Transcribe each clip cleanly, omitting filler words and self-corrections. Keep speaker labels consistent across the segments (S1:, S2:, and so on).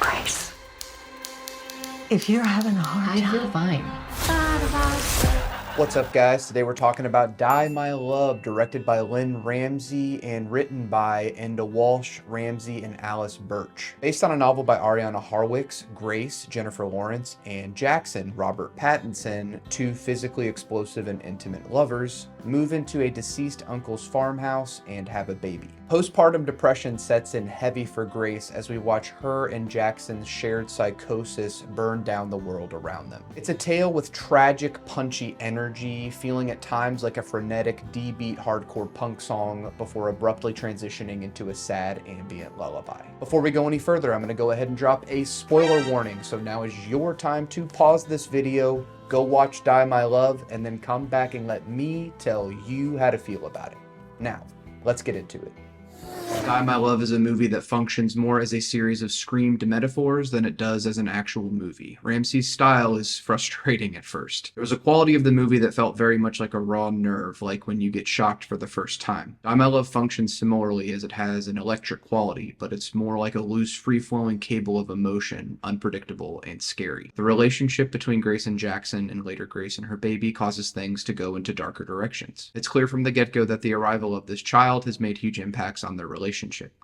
S1: Grace, if you're having a hard time,
S2: I feel fine.
S3: What's up, guys? Today we're talking about Die My Love, directed by Lynne Ramsay and written by Enda Walsh, Ramsay, and Alice Birch. Based on a novel by Ariana Harwicz, Grace, Jennifer Lawrence, and Jackson, Robert Pattinson, two physically explosive and intimate lovers, move into a deceased uncle's farmhouse and have a baby. Postpartum depression sets in heavy for Grace as we watch her and Jackson's shared psychosis burn down the world around them. It's a tale with tragic, punchy energy, feeling at times like a frenetic D-beat hardcore punk song before abruptly transitioning into a sad ambient lullaby. Before we go any further, I'm going to go ahead and drop a spoiler warning, so now is your time to pause this video, go watch Die My Love, and then come back and let me tell you how to feel about it. Now, let's get into it. Die My Love is a movie that functions more as a series of screamed metaphors than it does as an actual movie. Ramsay's style is frustrating at first. There was a quality of the movie that felt very much like a raw nerve, like when you get shocked for the first time. Die My Love functions similarly as it has an electric quality, but it's more like a loose, free-flowing cable of emotion, unpredictable and scary. The relationship between Grace and Jackson, and later Grace and her baby, causes things to go into darker directions. It's clear from the get-go that the arrival of this child has made huge impacts on their relationship.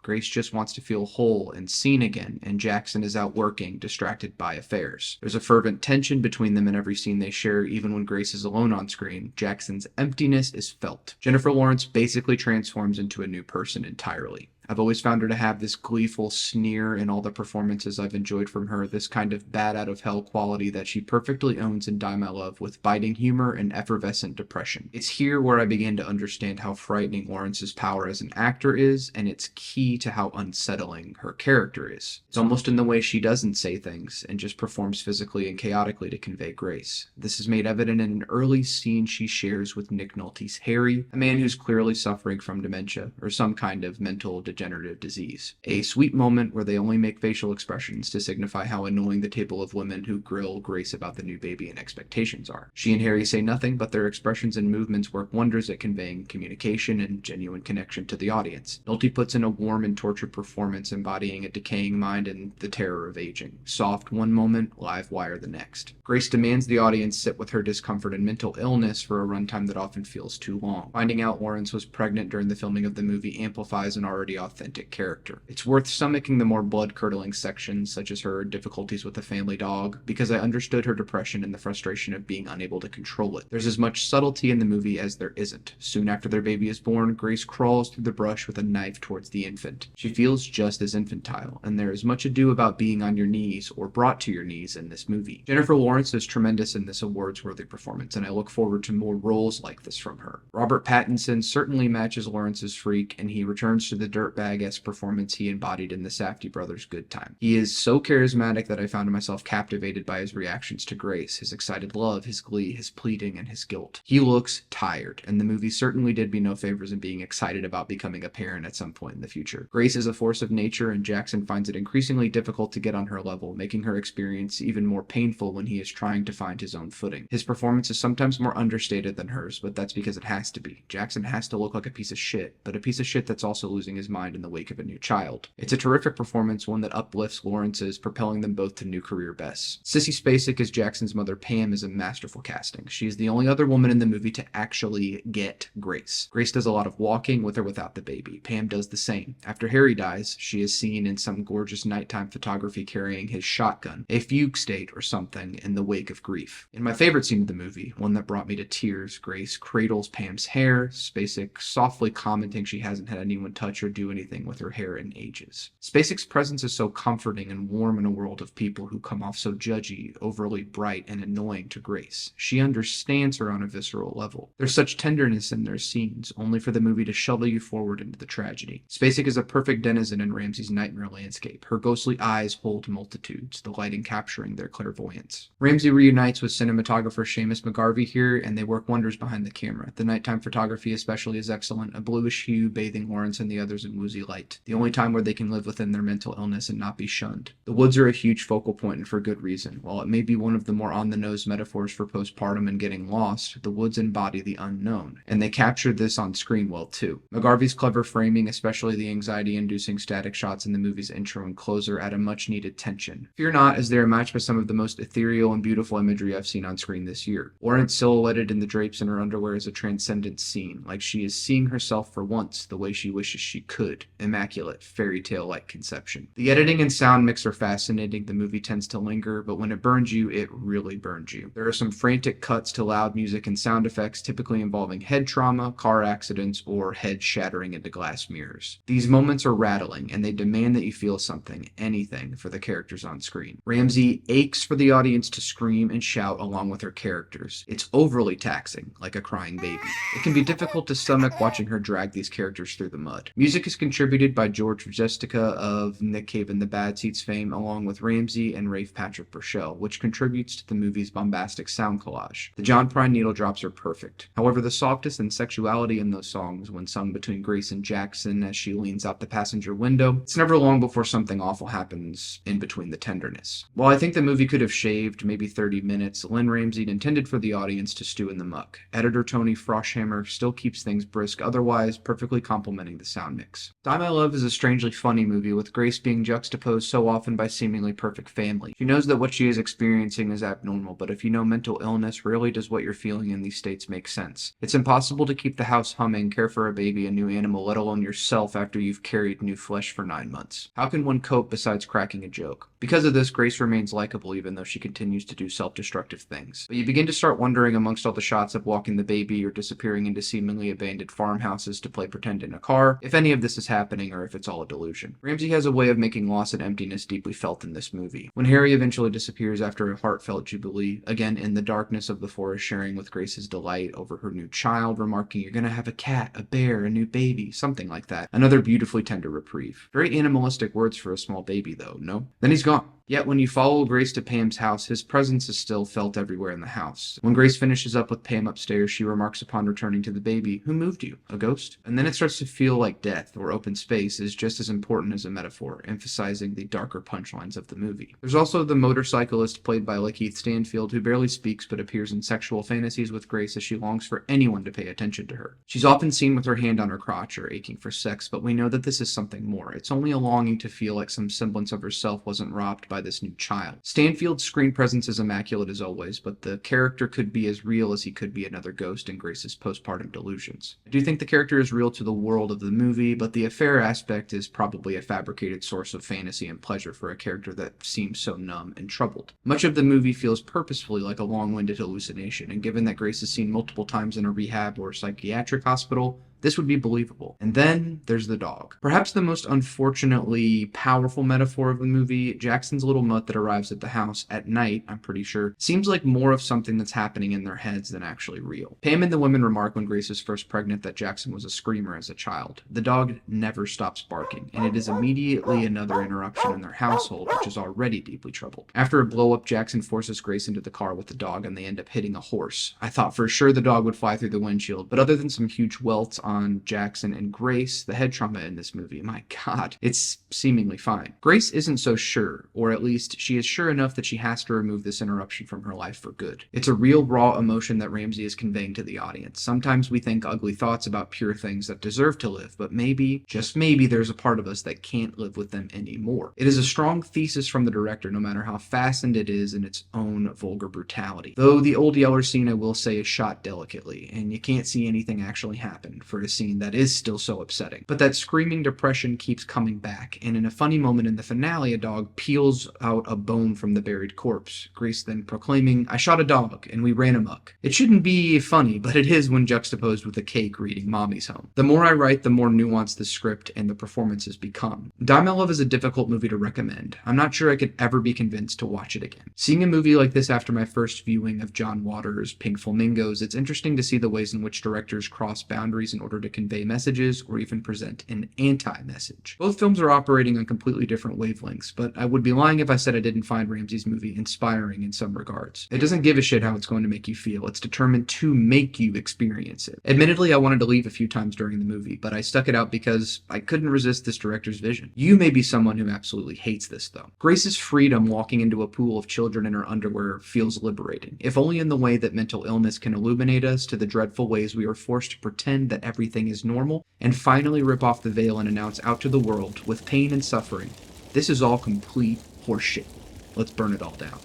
S3: Grace just wants to feel whole and seen again, and Jackson is out working, distracted by affairs. There's a fervent tension between them in every scene they share, even when Grace is alone on screen. Jackson's emptiness is felt. Jennifer Lawrence basically transforms into a new person entirely. I've always found her to have this gleeful sneer in all the performances I've enjoyed from her, this kind of bat out of hell quality that she perfectly owns in Die My Love with biting humor and effervescent depression. It's here where I begin to understand how frightening Lawrence's power as an actor is, and it's key to how unsettling her character is. It's almost in the way she doesn't say things and just performs physically and chaotically to convey grace. This is made evident in an early scene she shares with Nick Nolte's Harry, a man who's clearly suffering from dementia or some kind of mental degenerative disease. A sweet moment where they only make facial expressions to signify how annoying the table of women who grill Grace about the new baby and expectations are. She and Harry say nothing, but their expressions and movements work wonders at conveying communication and genuine connection to the audience. Nolte puts in a warm and tortured performance embodying a decaying mind and the terror of aging. Soft one moment, live wire the next. Grace demands the audience sit with her discomfort and mental illness for a runtime that often feels too long. Finding out Lawrence was pregnant during the filming of the movie amplifies an already authentic character. It's worth stomaching the more blood-curdling sections, such as her difficulties with the family dog, because I understood her depression and the frustration of being unable to control it. There's as much subtlety in the movie as there isn't. Soon after their baby is born, Grace crawls through the brush with a knife towards the infant. She feels just as infantile, and there is much ado about being on your knees or brought to your knees in this movie. Jennifer Lawrence is tremendous in this awards-worthy performance, and I look forward to more roles like this from her. Robert Pattinson certainly matches Lawrence's freak, and he returns to the dirtbag-esque performance he embodied in the Safdie brothers' Good Time. He is so charismatic that I found myself captivated by his reactions to Grace, his excited love, his glee, his pleading, and his guilt. He looks tired, and the movie certainly did me no favors in being excited about becoming a parent at some point in the future. Grace is a force of nature, and Jackson finds it increasingly difficult to get on her level, making her experience even more painful when he is trying to find his own footing. His performance is sometimes more understated than hers, but that's because it has to be. Jackson has to look like a piece of shit, but a piece of shit that's also losing his mind in the wake of a new child. It's a terrific performance, one that uplifts Lawrence's, propelling them both to new career bests. Sissy Spacek as Jackson's mother Pam is a masterful casting. She is the only other woman in the movie to actually get Grace. Grace does a lot of walking with or without the baby. Pam does the same. After Harry dies, she is seen in some gorgeous nighttime photography carrying his shotgun, a fugue state or something, in the wake of grief. In my favorite scene of the movie, one that brought me to tears, Grace cradles Pam's hair, Spacek softly commenting she hasn't had anyone touch or do anything with her hair in ages. Spacek's presence is so comforting and warm in a world of people who come off so judgy, overly bright, and annoying to Grace. She understands her on a visceral level. There's such tenderness in their scenes, only for the movie to shuttle you forward into the tragedy. Spacek is a perfect denizen in Ramsay's nightmare landscape. Her ghostly eyes hold multitudes, the lighting capturing their clairvoyance. Ramsay reunites with cinematographer Seamus McGarvey here, and they work wonders behind the camera. The nighttime photography especially is excellent, a bluish hue bathing Lawrence and the others in woozy light, the only time where they can live within their mental illness and not be shunned. The woods are a huge focal point, and for good reason. While it may be one of the more on-the-nose metaphors for postpartum and getting lost, the woods embody the unknown, and they captured this on screen well too. McGarvey's clever framing, especially the anxiety-inducing static shots in the movie's intro and closer, add a much-needed tension. Fear not, as they are matched by some of the most ethereal and beautiful imagery I've seen on screen this year. Lauren silhouetted in the drapes in her underwear is a transcendent scene, like she is seeing herself for once the way she wishes she could. Immaculate, fairy tale-like conception. The editing and sound mix are fascinating. The movie tends to linger, but when it burns you, it really burns you. There are some frantic cuts to loud music and sound effects, typically involving head trauma, car accidents, or head shattering into glass mirrors. These moments are rattling, and they demand that you feel something, anything, for the characters on screen. Ramsay aches for the audience to scream and shout along with her characters. It's overly taxing, like a crying baby. It can be difficult to stomach watching her drag these characters through the mud. Music is contributed by George Majestica of Nick Cave and the Bad Seeds fame, along with Ramsay and Rafe Patrick Burchell, which contributes to the movie's bombastic sound collage. The John Prine needle drops are perfect. However, the softness and sexuality in those songs, when sung between Grace and Jackson as she leans out the passenger window, it's never long before something awful happens in between the tenderness. While I think the movie could have shaved maybe 30 minutes, Lynne Ramsay intended for the audience to stew in the muck. Editor Tony Froschhammer still keeps things brisk, otherwise perfectly complementing the sound mix. Die My Love is a strangely funny movie, with Grace being juxtaposed so often by seemingly perfect family. She knows that what she is experiencing is abnormal, but if you know mental illness, rarely does what you're feeling in these states make sense. It's impossible to keep the house humming, care for a baby, a new animal, let alone yourself after you've carried new flesh for 9 months. How can one cope besides cracking a joke? Because of this, Grace remains likable even though she continues to do self-destructive things. But you begin to start wondering, amongst all the shots of walking the baby or disappearing into seemingly abandoned farmhouses to play pretend in a car, if any of this is happening or if it's all a delusion. Ramsay has a way of making loss and emptiness deeply felt in this movie. When Harry eventually disappears after a heartfelt jubilee, again in the darkness of the forest, sharing with Grace's delight over her new child, remarking, "You're gonna have a cat, a bear, a new baby," something like that. Another beautifully tender reprieve. Very animalistic words for a small baby though, no? Then he's gone. Yet when you follow Grace to Pam's house, his presence is still felt everywhere in the house. When Grace finishes up with Pam upstairs, she remarks upon returning to the baby, "Who moved you? A ghost?" And then it starts to feel like death or open space is just as important as a metaphor, emphasizing the darker punchlines of the movie. There's also the motorcyclist played by Lakeith Stanfield, who barely speaks but appears in sexual fantasies with Grace as she longs for anyone to pay attention to her. She's often seen with her hand on her crotch or aching for sex, but we know that this is something more. It's only a longing to feel like some semblance of herself wasn't robbed by this new child. Stanfield's screen presence is immaculate as always, but the character could be as real as he could be another ghost in Grace's postpartum delusions. I do think the character is real to the world of the movie, but the affair aspect is probably a fabricated source of fantasy and pleasure for a character that seems so numb and troubled. Much of the movie feels purposefully like a long-winded hallucination, and given that Grace is seen multiple times in a rehab or psychiatric hospital, this would be believable. And then there's the dog. Perhaps the most unfortunately powerful metaphor of the movie, Jackson's little mutt that arrives at the house at night, I'm pretty sure, seems like more of something that's happening in their heads than actually real. Pam and the women remark when Grace is first pregnant that Jackson was a screamer as a child. The dog never stops barking, and it is immediately another interruption in their household, which is already deeply troubled. After a blow-up, Jackson forces Grace into the car with the dog, and they end up hitting a horse. I thought for sure the dog would fly through the windshield, but other than some huge welts on Jackson and Grace, the head trauma in this movie, my god, it's seemingly fine. Grace isn't so sure, or at least she is sure enough that she has to remove this interruption from her life for good. It's a real raw emotion that Ramsay is conveying to the audience. Sometimes we think ugly thoughts about pure things that deserve to live, but maybe, just maybe, there's a part of us that can't live with them anymore. It is a strong thesis from the director, no matter how fastened it is in its own vulgar brutality. Though the old Yeller scene, I will say, is shot delicately, and you can't see anything actually happen for a scene that is still so upsetting. But that screaming depression keeps coming back, and in a funny moment in the finale, a dog peels out a bone from the buried corpse, Grace then proclaiming, "I shot a dog, and we ran amok." It shouldn't be funny, but it is when juxtaposed with a cake reading Mommy's Home. The more I write, the more nuanced the script and the performances become. Die My Love is a difficult movie to recommend. I'm not sure I could ever be convinced to watch it again. Seeing a movie like this after my first viewing of John Waters' Pink Flamingos, it's interesting to see the ways in which directors cross boundaries and order to convey messages or even present an anti-message. Both films are operating on completely different wavelengths, but I would be lying if I said I didn't find Ramsay's movie inspiring in some regards. It doesn't give a shit how it's going to make you feel. It's determined to make you experience it. Admittedly, I wanted to leave a few times during the movie, but I stuck it out because I couldn't resist this director's vision. You may be someone who absolutely hates this, though. Grace's freedom walking into a pool of children in her underwear feels liberating, if only in the way that mental illness can illuminate us to the dreadful ways we are forced to pretend that everything is normal, and finally rip off the veil and announce out to the world, with pain and suffering, this is all complete horseshit. Let's burn it all down.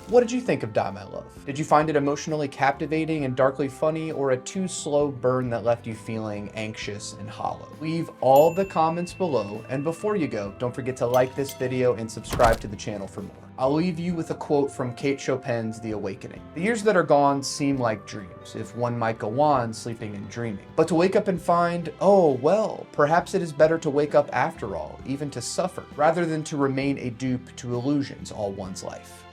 S3: What did you think of Die My Love? Did you find it emotionally captivating and darkly funny, or a too slow burn that left you feeling anxious and hollow? Leave all the comments below, and before you go, don't forget to like this video and subscribe to the channel for more. I'll leave you with a quote from Kate Chopin's The Awakening. The years that are gone seem like dreams, if one might go on sleeping and dreaming. But to wake up and find, oh, well, perhaps it is better to wake up after all, even to suffer, rather than to remain a dupe to illusions all one's life.